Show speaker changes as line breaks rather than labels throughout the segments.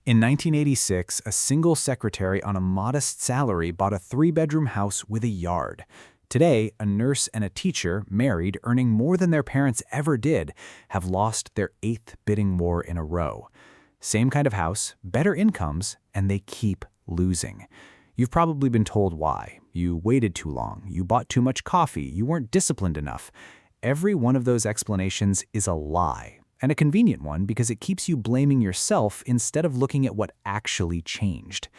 In 1986, a single secretary on a modest salary bought a three-bedroom house with a yard. Today, a nurse and a teacher, married, earning more than their parents ever did, have lost their eighth bidding war in a row. Same kind of house, better incomes, and they keep losing. You've probably been told why. You waited too long, you bought too much coffee, you weren't disciplined enough. Every one of those explanations is a lie, and a convenient one because it keeps you blaming yourself instead of looking at what actually changed.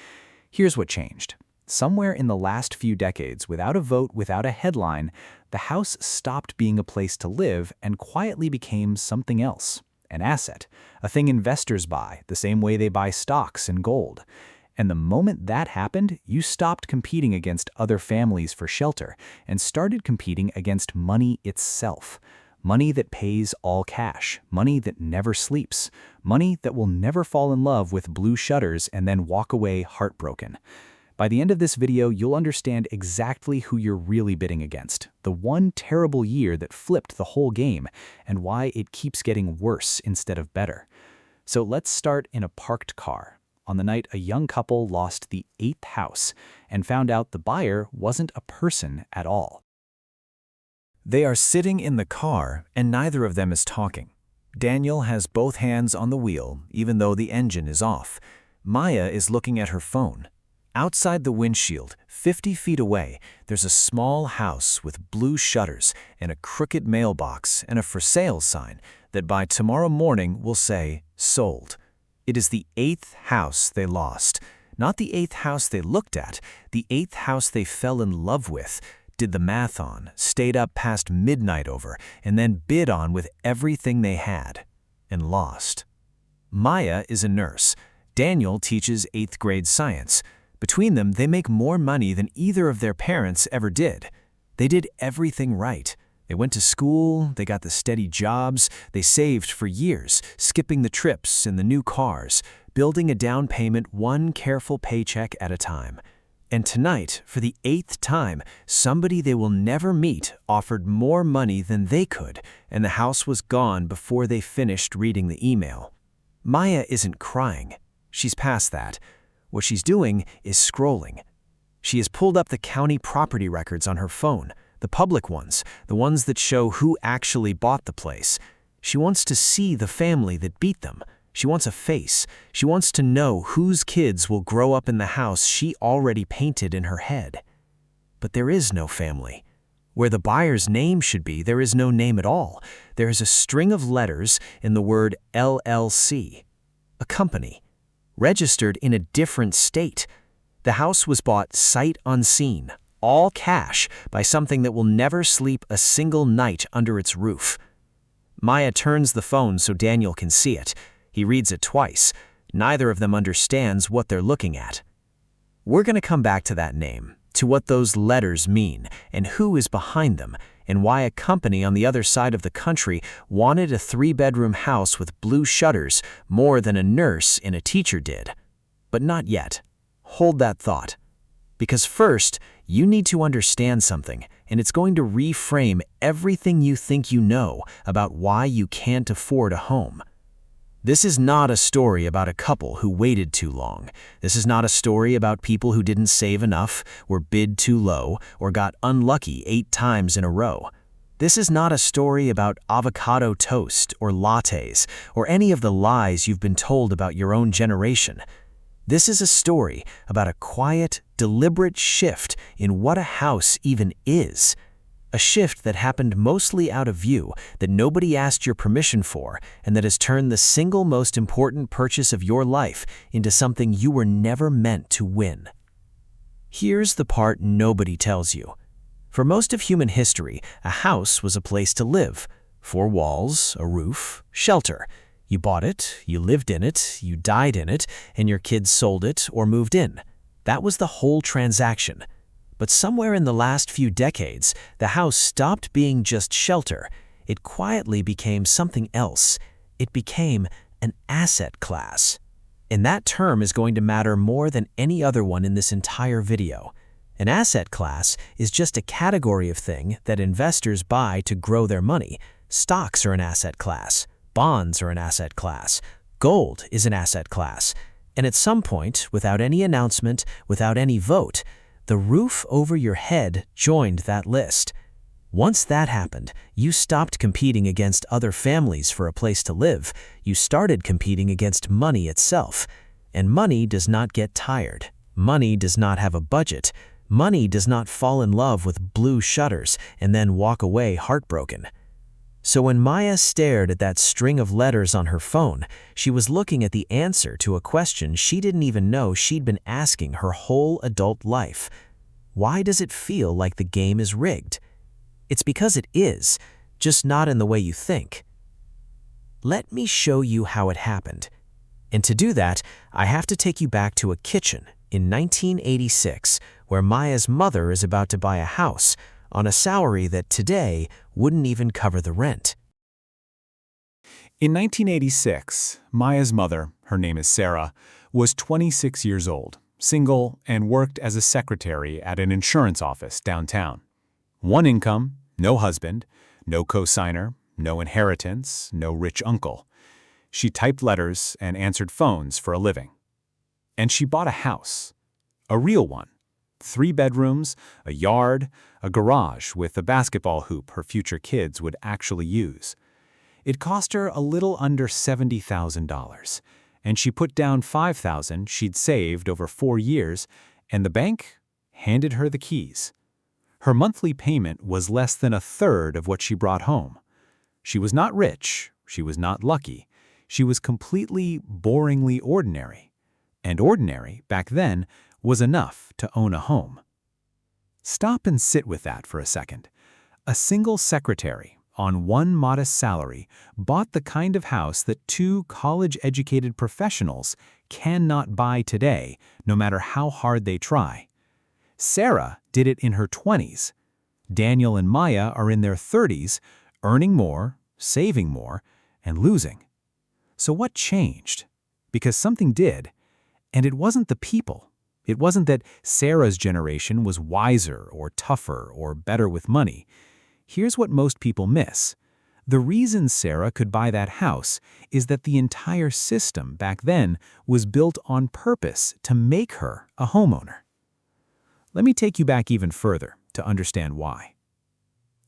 Here's what changed. Somewhere in the last few decades, without a vote, without a headline, the house stopped being a place to live and quietly became something else. An asset, a thing investors buy, the same way they buy stocks and gold. And the moment that happened, you stopped competing against other families for shelter and started competing against money itself. Money that pays all cash, money that never sleeps, money that will never fall in love with blue shutters and then walk away heartbroken. By the end of this video, you'll understand exactly who you're really bidding against, the one terrible year that flipped the whole game, and why it keeps getting worse instead of better. So let's start in a parked car. On the night a young couple lost the eighth house and found out the buyer wasn't a person at all. They are sitting in the car and neither of them is talking. Daniel has both hands on the wheel, even though the engine is off. Maya is looking at her phone. Outside the windshield, 50 feet away, there's a small house with blue shutters and a crooked mailbox and a for sale sign that by tomorrow morning will say, sold. It is the eighth house they lost. Not the eighth house they looked at, the eighth house they fell in love with, did the math on, stayed up past midnight over, and then bid on with everything they had, and lost. Maya is a nurse. Daniel teaches 8th grade science. Between them, they make more money than either of their parents ever did. They did everything right. They went to school, they got the steady jobs, they saved for years, skipping the trips and the new cars, building a down payment one careful paycheck at a time. And tonight, for the 8th time, somebody they will never meet offered more money than they could, and the house was gone before they finished reading the email. Maya isn't crying. She's past that. What she's doing is scrolling. She has pulled up the county property records on her phone, the public ones, the ones that show who actually bought the place. She wants to see the family that beat them. She wants a face. She wants to know whose kids will grow up in the house she already painted in her head. But there is no family. Where the buyer's name should be, there is no name at all. There is a string of letters in the word LLC, a company, registered in a different state. The house was bought sight unseen, all cash, by something that will never sleep a single night under its roof. Maya turns the phone so Daniel can see it. He reads it twice. Neither of them understands what they're looking at. We're going to come back to that name, to what those letters mean, and who is behind them, and why a company on the other side of the country wanted a 3-bedroom house with blue shutters more than a nurse and a teacher did. But not yet. Hold that thought. Because first, you need to understand something, and it's going to reframe everything you think you know about why you can't afford a home. This is not a story about a couple who waited too long. This is not a story about people who didn't save enough, were bid too low, or got unlucky 8 times in a row. This is not a story about avocado toast or lattes or any of the lies you've been told about your own generation. This is a story about a quiet, deliberate shift in what a house even is. A shift that happened mostly out of view, that nobody asked your permission for, and that has turned the single most important purchase of your life into something you were never meant to win. Here's the part nobody tells you. For most of human history, a house was a place to live. 4 walls, a roof, shelter. You bought it, you lived in it, you died in it, and your kids sold it or moved in. That was the whole transaction. But somewhere in the last few decades, the house stopped being just shelter. It quietly became something else. It became an asset class. And that term is going to matter more than any other one in this entire video. An asset class is just a category of thing that investors buy to grow their money. Stocks are an asset class. Bonds are an asset class. Gold is an asset class.
And at some point, without any announcement, without any vote, the roof over your head joined that list. Once that happened, you stopped competing against other families for a place to live. You started competing against money itself. And money does not get tired. Money does not have a budget. Money does not fall in love with blue shutters and then walk away heartbroken. So when Maya stared at that string of letters on her phone, she was looking at the answer to a question she didn't even know she'd been asking her whole adult life. Why does it feel like the game is rigged? It's because it is, just not in the way you think. Let me show you how it happened. And to do that, I have to take you back to a kitchen in 1986, where Maya's mother is about to buy a house on a salary that today wouldn't even cover the rent.
In 1986, Maya's mother, her name is Sarah, was 26 years old, single, and worked as a secretary at an insurance office downtown. One income, no husband, no co-signer, no inheritance, no rich uncle. She typed letters and answered phones for a living. And she bought a house, a real one. 3 bedrooms, a yard, a garage with a basketball hoop her future kids would actually use. It cost her a little under $70,000, and she put down $5,000 she'd saved over 4 years, and the bank handed her the keys. Her monthly payment was less than a third of what she brought home. She was not rich, she was not lucky, she was completely, boringly ordinary. And ordinary, back then, was enough to own a home. Stop and sit with that for a second. A single secretary, on one modest salary, bought the kind of house that 2 college-educated professionals cannot buy today, no matter how hard they try. Sarah did it in her 20s. Daniel and Maya are in their 30s, earning more, saving more, and losing. So what changed? Because something did. And it wasn't the people. It wasn't that Sarah's generation was wiser or tougher or better with money. Here's what most people miss. The reason Sarah could buy that house is that the entire system back then was built on purpose to make her a homeowner. Let me take you back even further to understand why.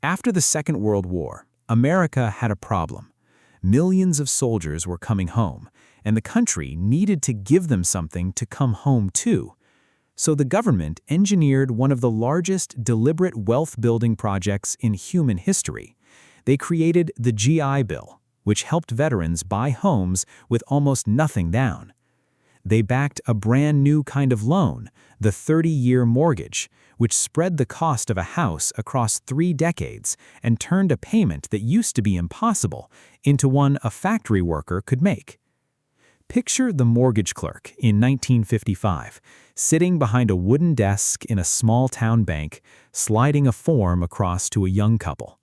After the Second World War, America had a problem. Millions of soldiers were coming home, and the country needed to give them something to come home to. So the government engineered one of the largest deliberate wealth-building projects in human history. They created the GI Bill, which helped veterans buy homes with almost nothing down. They backed a brand new kind of loan, the 30-year mortgage, which spread the cost of a house across 3 decades and turned a payment that used to be impossible into one a factory worker could make. Picture the mortgage clerk in 1955, sitting behind a wooden desk in a small-town bank, sliding a form across to a young couple.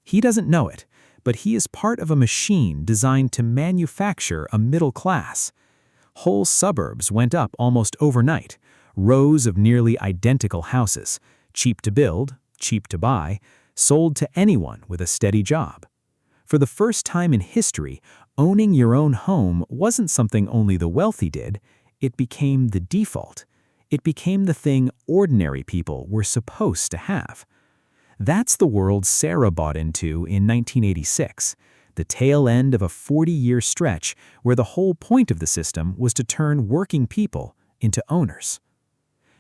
He doesn't know it, but he is part of a machine designed to manufacture a middle class. Whole suburbs went up almost overnight, rows of nearly identical houses, cheap to build, cheap to buy, sold to anyone with a steady job. For the first time in history, owning your own home wasn't something only the wealthy did, it became the default. It became the thing ordinary people were supposed to have. That's the world Sarah bought into in 1986, the tail end of a 40-year stretch where the whole point of the system was to turn working people into owners.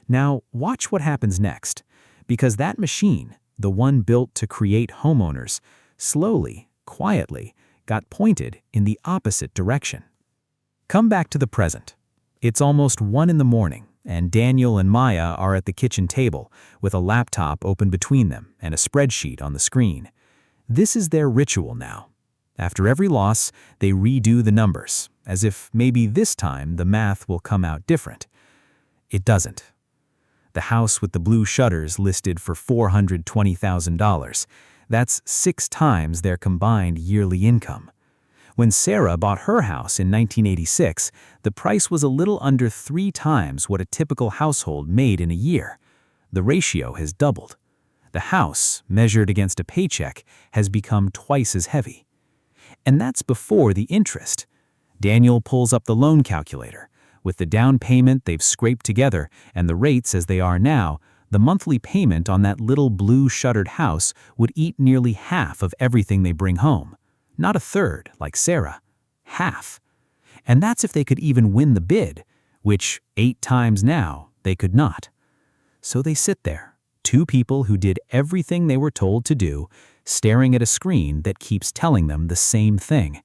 Now, watch what happens next, because that machine, the one built to create homeowners, slowly, quietly, got pointed in the opposite direction. Come back to the present. It's almost 1 in the morning, and Daniel and Maya are at the kitchen table with a laptop open between them and a spreadsheet on the screen. This is their ritual now. After every loss, they redo the numbers, as if maybe this time the math will come out different. It doesn't. The house with the blue shutters listed for $420,000. That's 6 times their combined yearly income. When Sarah bought her house in 1986, the price was a little under 3 times what a typical household made in a year. The ratio has doubled. The house, measured against a paycheck, has become twice as heavy. And that's before the interest. Daniel pulls up the loan calculator. With the down payment they've scraped together and the rates as they are now, the monthly payment on that little blue shuttered house would eat nearly half of everything they bring home. Not a third, like Sarah. Half. And that's if they could even win the bid, which 8 times now they could not. So they sit there, two people who did everything they were told to do, staring at a screen that keeps telling them the same thing.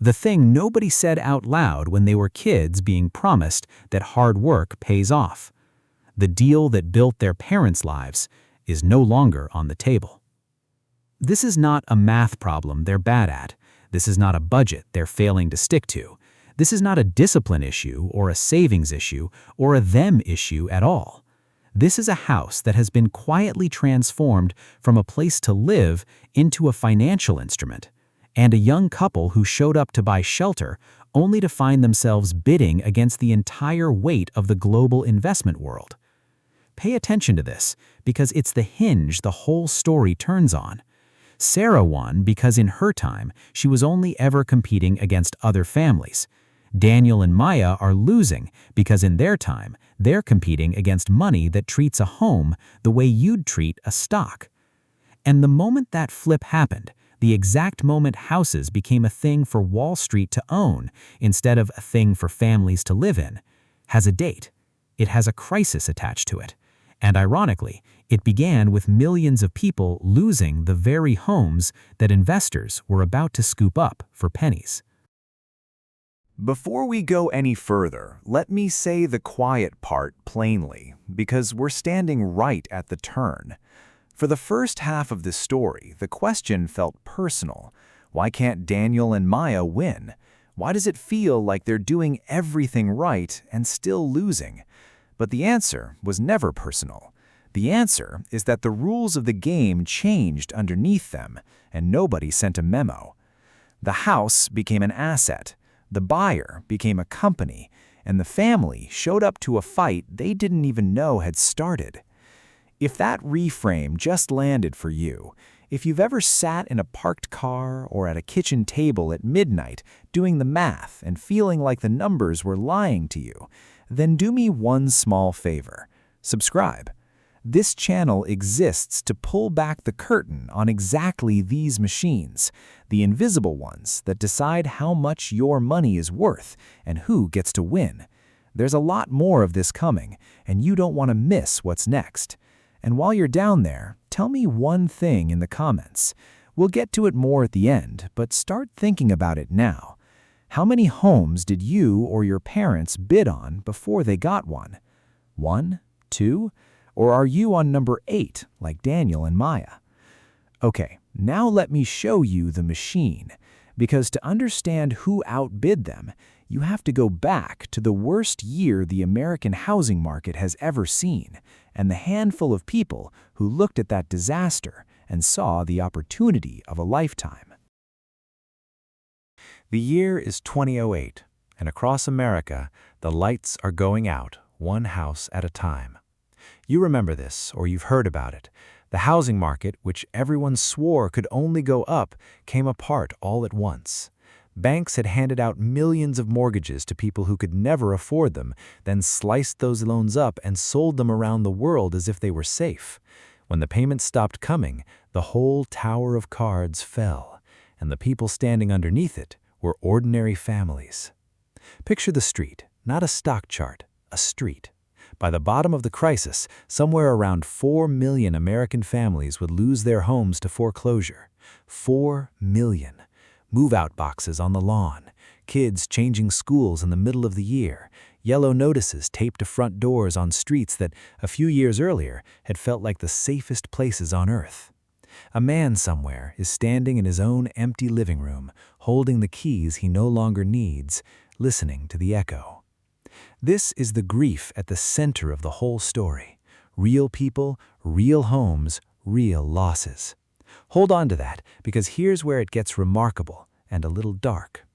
The thing nobody said out loud when they were kids being promised that hard work pays off. The deal that built their parents' lives is no longer on the table. This is not a math problem they're bad at. This is not a budget they're failing to stick to. This is not a discipline issue or a savings issue or a them issue at all. This is a house that has been quietly transformed from a place to live into a financial instrument, and a young couple who showed up to buy shelter only to find themselves bidding against the entire weight of the global investment world. Pay attention to this, because it's the hinge the whole story turns on. Sarah won because in her time, she was only ever competing against other families. Daniel and Maya are losing because in their time, they're competing against money that treats a home the way you'd treat a stock. And the moment that flip happened, the exact moment houses became a thing for Wall Street to own instead of a thing for families to live in, has a date. It has a crisis attached to it. And ironically, it began with millions of people losing the very homes that investors were about to scoop up for pennies.
Before we go any further, let me say the quiet part plainly, because we're standing right at the turn. For the first half of this story, the question felt personal. Why can't Daniel and Maya win? Why does it feel like they're doing everything right and still losing? But the answer was never personal. The answer is that the rules of the game changed underneath them, and nobody sent a memo. The house became an asset, the buyer became a company, and the family showed up to a fight they didn't even know had started. If that reframe just landed for you, if you've ever sat in a parked car or at a kitchen table at midnight doing the math and feeling like the numbers were lying to you, then do me one small favor. Subscribe. This channel exists to pull back the curtain on exactly these machines, the invisible ones that decide how much your money is worth and who gets to win. There's a lot more of this coming, and you don't want to miss what's next. And while you're down there, tell me one thing in the comments. We'll get to it more at the end, but start thinking about it now. How many homes did you or your parents bid on before they got one? 1? 2? Or are you on number 8, like Daniel and Maya? Okay, now let me show you the machine, because to understand who outbid them, you have to go back to the worst year the American housing market has ever seen, and the handful of people who looked at that disaster and saw the opportunity of a lifetime. The year is 2008, and across America, the lights are going out, one house at a time. You remember this, or you've heard about it. The housing market, which everyone swore could only go up, came apart all at once. Banks had handed out millions of mortgages to people who could never afford them, then sliced those loans up and sold them around the world as if they were safe. When the payments stopped coming, the whole tower of cards fell, and the people standing underneath it were ordinary families. Picture the street, not a stock chart, a street. By the bottom of the crisis, somewhere around 4 million American families would lose their homes to foreclosure. 4 million. Move-out boxes on the lawn, kids changing schools in the middle of the year, yellow notices taped to front doors on streets that, a few years earlier, had felt like the safest places on earth. A man somewhere is standing in his own empty living room, holding the keys he no longer needs, listening to the echo. This is the grief at the center of the whole story. Real people, real homes, real losses. Hold on to that, because here's where it gets remarkable and a little dark.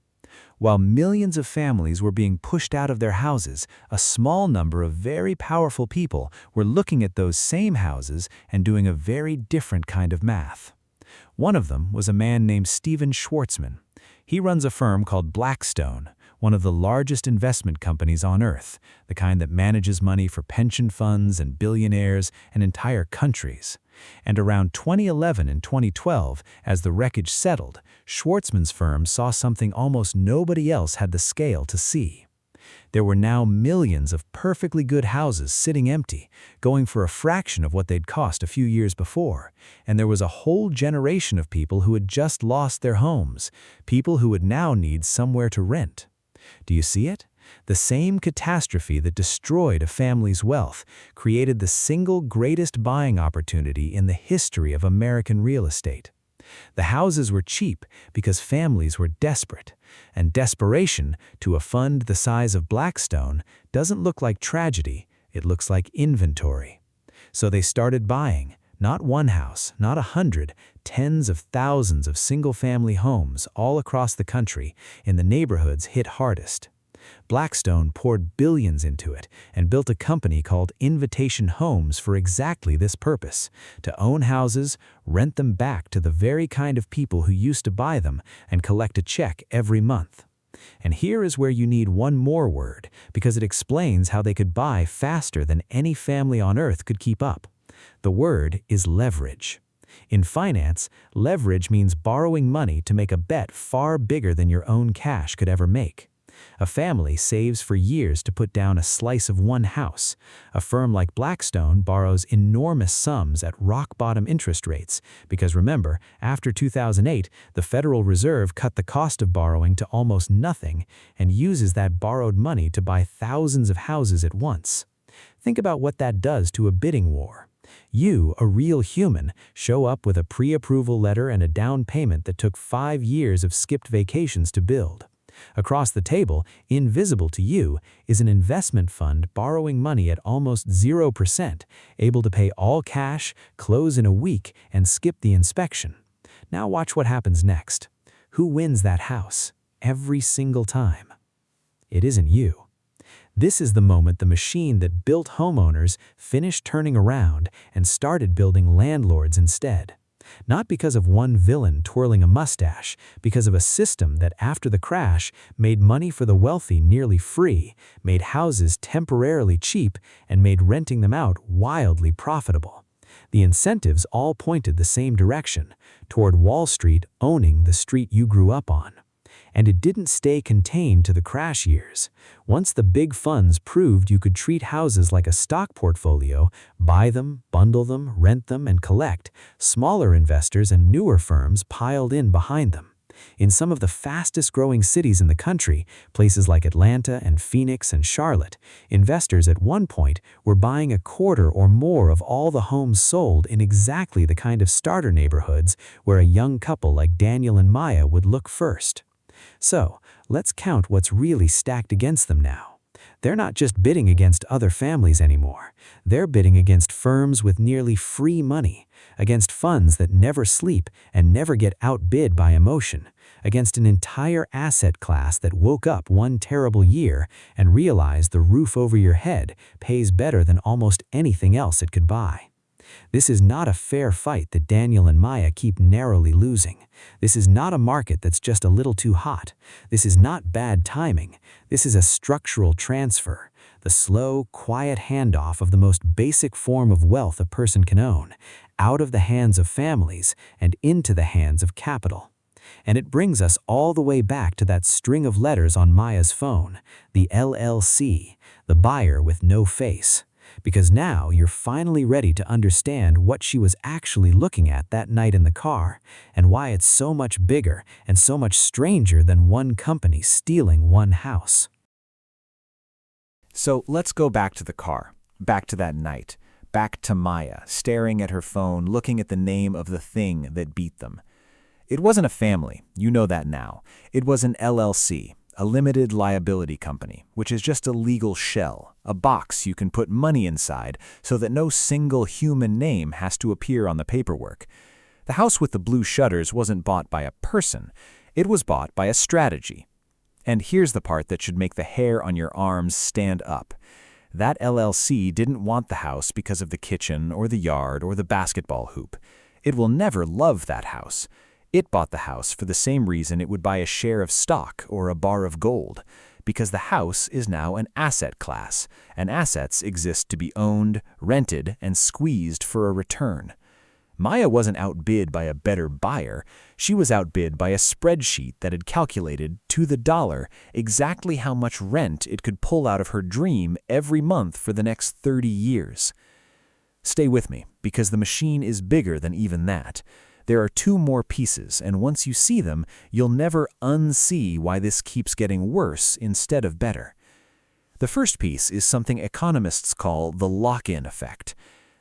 While millions of families were being pushed out of their houses, a small number of very powerful people were looking at those same houses and doing a very different kind of math. One of them was a man named Stephen Schwartzman. He runs a firm called Blackstone,
one of the largest investment companies on Earth, the kind that manages money for pension funds and billionaires and entire countries. And around 2011 and 2012, as the wreckage settled, Schwartzman's firm saw something almost nobody else had the scale to see. There were now millions of perfectly good houses sitting empty, going for a fraction of what they'd cost a few years before, and there was a whole generation of people who had just lost their homes, people who would now need somewhere to rent. Do you see it? The same catastrophe that destroyed a family's wealth created the single greatest buying opportunity in the history of American real estate. The houses were cheap because families were desperate, and desperation, to a fund the size of Blackstone, doesn't look like tragedy, it looks like inventory. So they started buying, not one house, not 100, tens of thousands of single-family homes all across the country in the neighborhoods hit hardest. Blackstone poured billions into it and built a company called Invitation Homes for exactly this purpose, to own houses, rent them back to the very kind of people who used to buy them, and collect a check every month. And here is where you need one more word, because it explains how they could buy faster than any family on earth could keep up. The word is leverage. In finance, leverage means borrowing money to make a bet far bigger than your own cash could ever make. A family saves for years to put down a slice of one house. A firm like Blackstone borrows enormous sums at rock-bottom interest rates because, remember, after 2008, the Federal Reserve cut the cost of borrowing to almost nothing and uses that borrowed money to buy thousands of houses at once. Think about what that does to a bidding war. You, a real human, show up with a pre-approval letter and a down payment that took 5 years of skipped vacations to build. Across the table, invisible to you, is an investment fund borrowing money at almost 0%, able to pay all cash, close in a week, and skip the inspection. Now watch what happens next. Who wins that house? Every single time. It isn't you. This is the moment the machine that built homeowners finished turning around and started building landlords instead. Not because of one villain twirling a mustache, because of a system that after the crash made money for the wealthy nearly free, made houses temporarily cheap, and made renting them out wildly profitable. The incentives all pointed the same direction, toward Wall Street owning the street you grew up on. And it didn't stay contained to the crash years. Once the big funds proved you could treat houses like a stock portfolio, buy them, bundle them, rent them, and collect, smaller investors and newer firms piled in behind them. In some of the fastest-growing cities in the country, places like Atlanta and Phoenix and Charlotte, investors at one point were buying a quarter or more of all the homes sold in exactly the kind of starter neighborhoods where a young couple like Daniel and Maya would look first. So, let's count what's really stacked against them now. They're not just bidding against other families anymore. They're bidding against firms with nearly free money, against funds that never sleep and never get outbid by emotion, against an entire asset class that woke up one terrible year and realized the roof over your head pays better than almost anything else it could buy. This is not a fair fight that Daniel and Maya keep narrowly losing. This is not a market that's just a little too hot. This is not bad timing. This is a structural transfer, the slow, quiet handoff of the most basic form of wealth a person can own, out of the hands of families and into the hands of capital. And it brings us all the way back to that string of letters on Maya's phone, the LLC, the buyer with no face. Because now you're finally ready to understand what she was actually looking at that night in the car, and why it's so much bigger and so much stranger than one company stealing one house.
So let's go back to the car, back to that night, back to Maya, staring at her phone, looking at the name of the thing that beat them. It wasn't a family, you know that now. It was an LLC. A limited liability company, which is just a legal shell, a box you can put money inside so that no single human name has to appear on the paperwork. The house with the blue shutters wasn't bought by a person, it was bought by a strategy. And here's the part that should make the hair on your arms stand up. That LLC didn't want the house because of the kitchen or the yard or the basketball hoop. It will never love that house. It bought the house for the same reason it would buy a share of stock or a bar of gold, because the house is now an asset class, and assets exist to be owned, rented, and squeezed for a return. Maya wasn't outbid by a better buyer, she was outbid by a spreadsheet that had calculated, to the dollar, exactly how much rent it could pull out of her dream every month for the next 30 years. Stay with me, because the machine is bigger than even that. There are two more pieces, and once you see them, you'll never unsee why this keeps getting worse instead of better. The first piece is something economists call the lock-in effect.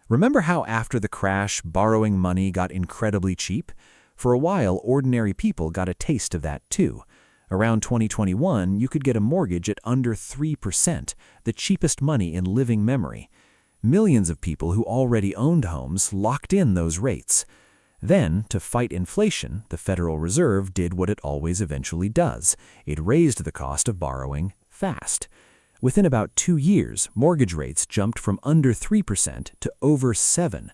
Remember how after the crash, borrowing money got incredibly cheap? For a while, ordinary people got a taste of that too. Around 2021, you could get a mortgage at under 3%, the cheapest money in living memory. Millions of people who already owned homes locked in those rates. Then, to fight inflation, the Federal Reserve did what it always eventually does. It raised the cost of borrowing fast. Within about 2 years, mortgage rates jumped from under 3% to over 7%.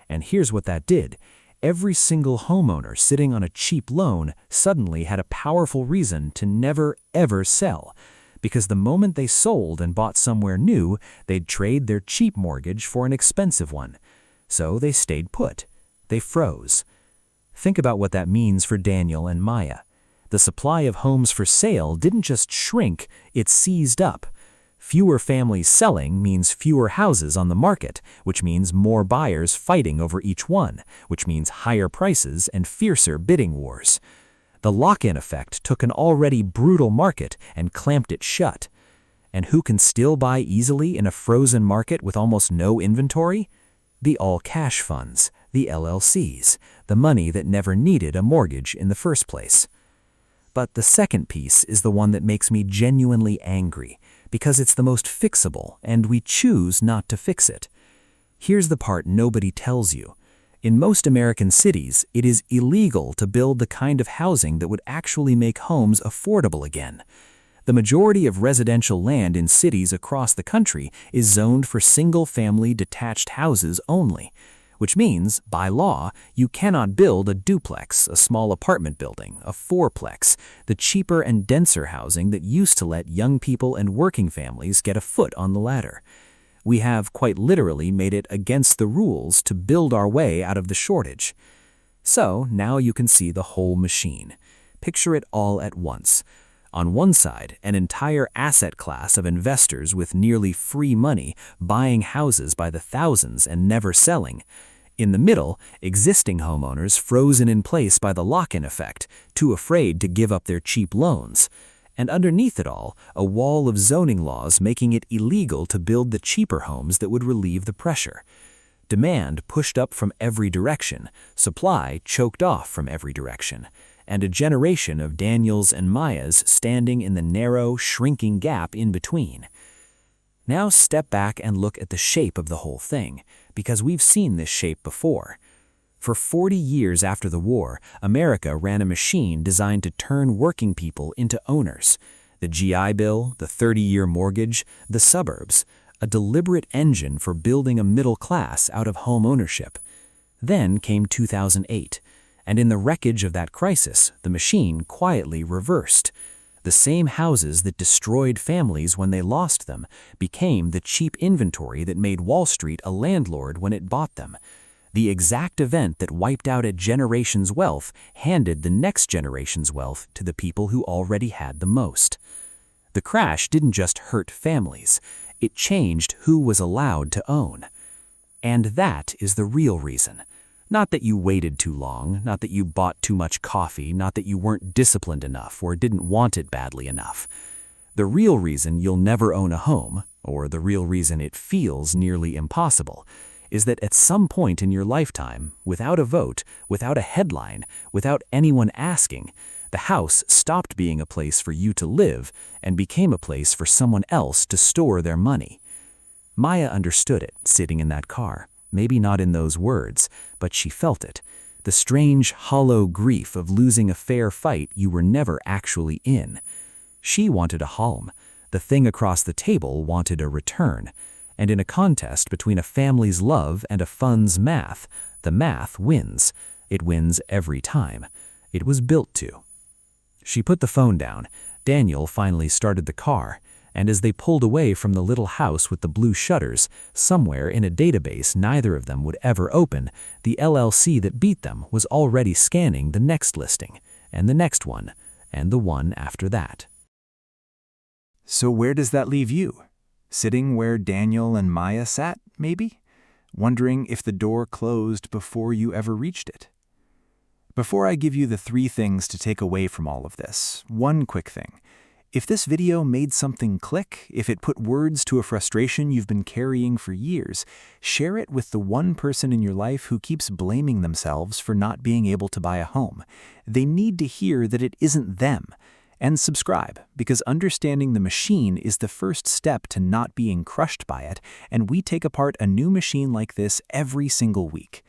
And here's what that did. Every single homeowner sitting on a cheap loan suddenly had a powerful reason to never, ever sell. Because the moment they sold and bought somewhere new, they'd trade their cheap mortgage for an expensive one. So they stayed put. They froze. Think about what that means for Daniel and Maya. The supply of homes for sale didn't just shrink, it seized up. Fewer families selling means fewer houses on the market, which means more buyers fighting over each one, which means higher prices and fiercer bidding wars. The lock-in effect took an already brutal market and clamped it shut. And who can still buy easily in a frozen market with almost no inventory? The all-cash funds, the LLCs, the money that never needed a mortgage in the first place. But the second piece is the one that makes me genuinely angry, because it's the most fixable, and we choose not to fix it. Here's the part nobody tells you. In most American cities, it is illegal to build the kind of housing that would actually make homes affordable again. The majority of residential land in cities across the country is zoned for single-family detached houses only, which means, by law, you cannot build a duplex, a small apartment building, a fourplex, the cheaper and denser housing that used to let young people and working families get a foot on the ladder. We have quite literally made it against the rules to build our way out of the shortage. So now you can see the whole machine. Picture it all at once. On one side, an entire asset class of investors with nearly free money buying houses by the thousands and never selling. In the middle, existing homeowners frozen in place by the lock-in effect, too afraid to give up their cheap loans. And underneath it all, a wall of zoning laws making it illegal to build the cheaper homes that would relieve the pressure. Demand pushed up from every direction, supply choked off from every direction, and a generation of Daniels and Mayas standing in the narrow, shrinking gap in between. Now step back and look at the shape of the whole thing, because we've seen this shape before. For 40 years after the war, America ran a machine designed to turn working people into owners. The GI Bill, the 30-year mortgage, the suburbs, a deliberate engine for building a middle class out of home ownership. Then came 2008, and in the wreckage of that crisis, the machine quietly reversed. The same houses that destroyed families when they lost them became the cheap inventory that made Wall Street a landlord when it bought them. The exact event that wiped out a generation's wealth handed the next generation's wealth to the people who already had the most. The crash didn't just hurt families, it changed who was allowed to own. And that is the real reason. Not that you waited too long, not that you bought too much coffee, not that you weren't disciplined enough or didn't want it badly enough. The real reason you'll never own a home, or the real reason it feels nearly impossible, is that at some point in your lifetime, without a vote, without a headline, without anyone asking, the house stopped being a place for you to live and became a place for someone else to store their money. Maya understood it, sitting in that car. Maybe not in those words, but she felt it. The strange, hollow grief of losing a fair fight you were never actually in. She wanted a home. The thing across the table wanted a return. And in a contest between a family's love and a fund's math, the math wins. It wins every time.
It was built to. She put the phone down. Daniel finally started the car, and as they pulled away from the little house with the blue shutters, somewhere in a database neither of them would ever open, the LLC that beat them was already scanning the next listing, and the next one, and the one after that.
So where does that leave you? Sitting where Daniel and Maya sat, maybe? Wondering if the door closed before you ever reached it? Before I give you the 3 things to take away from all of this, one quick thing. If this video made something click, if it put words to a frustration you've been carrying for years, share it with the one person in your life who keeps blaming themselves for not being able to buy a home. They need to hear that it isn't them. And subscribe, because understanding the machine is the first step to not being crushed by it, and we take apart a new machine like this every single week.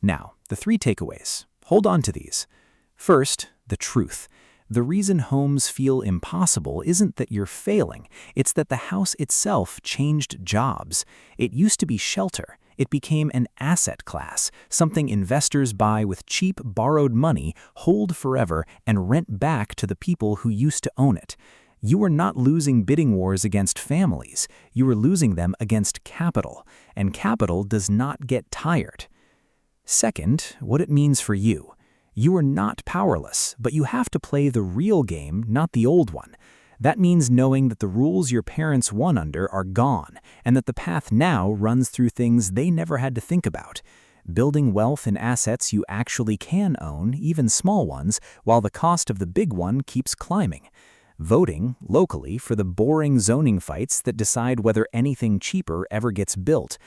Now, the 3 takeaways. Hold on to these. First, the truth. The reason homes feel impossible isn't that you're failing, it's that the house itself changed jobs. It used to be shelter. It became an asset class, something investors buy with cheap, borrowed money, hold forever, and rent back to the people who used to own it. You were not losing bidding wars against families. You were losing them against capital, and capital does not get tired. Second, what it means for you. You are not powerless, but you have to play the real game, not the old one. That means knowing that the rules your parents won under are gone, and that the path now runs through things they never had to think about. Building wealth in assets you actually can own, even small ones, while the cost of the big one keeps climbing. Voting, locally, for the boring zoning fights that decide whether anything cheaper ever gets built.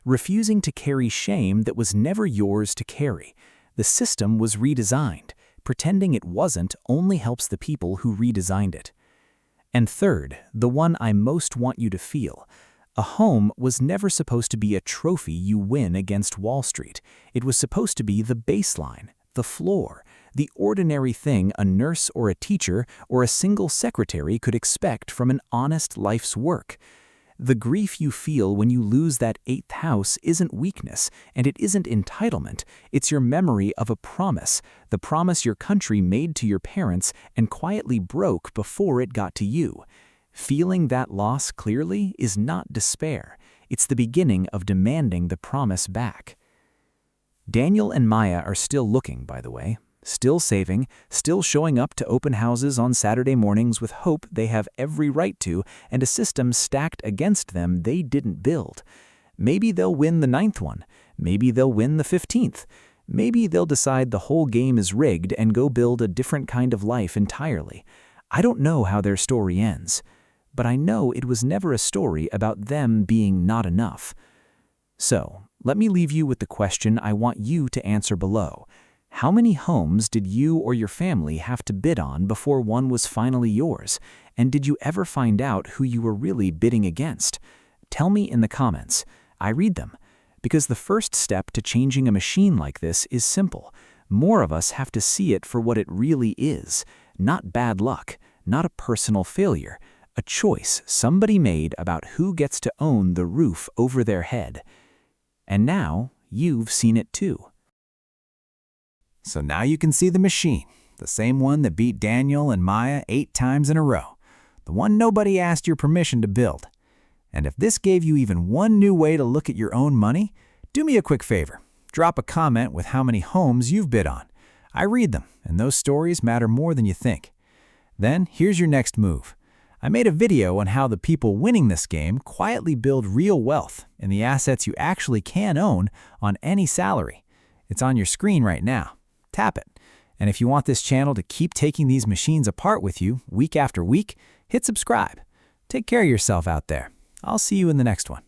Refusing to carry shame that was never yours to carry. The system was redesigned. Pretending it wasn't only helps the people who redesigned it. And third, the one I most want you to feel. A home was never supposed to be a trophy you win against Wall Street. It was supposed to be the baseline, the floor, the ordinary thing a nurse or a teacher or a single secretary could expect from an honest life's work. The grief you feel when you lose that 8th house isn't weakness, and it isn't entitlement. It's your memory of a promise, the promise your country made to your parents and quietly broke before it got to you. Feeling that loss clearly is not despair. It's the beginning of demanding the promise back. Daniel and Maya are still looking, by the way. Still saving, still showing up to open houses on Saturday mornings with hope they have every right to and a system stacked against them they didn't build. Maybe they'll win the 9th one. Maybe they'll win the 15th. Maybe they'll decide the whole game is rigged and go build a different kind of life entirely. I don't know how their story ends, but I know it was never a story about them being not enough. So, let me leave you with the question I want you to answer below. How many homes did you or your family have to bid on before one was finally yours? And did you ever find out who you were really bidding against? Tell me in the comments. I read them. Because the first step to changing a machine like this is simple. More of us have to see it for what it really is. Not bad luck, not a personal failure. A choice somebody made about who gets to own the roof over their head. And now, you've seen it too.
So now you can see the machine, the same one that beat Daniel and Maya 8 times in a row, the one nobody asked your permission to build. And if this gave you even one new way to look at your own money, do me a quick favor. Drop a comment with how many homes you've bid on. I read them, and those stories matter more than you think. Then here's your next move. I made a video on how the people winning this game quietly build real wealth in the assets you actually can own on any salary. It's on your screen right now. Tap it. And if you want this channel to keep taking these machines apart with you week after week, hit subscribe. Take care of yourself out there. I'll see you in the next one.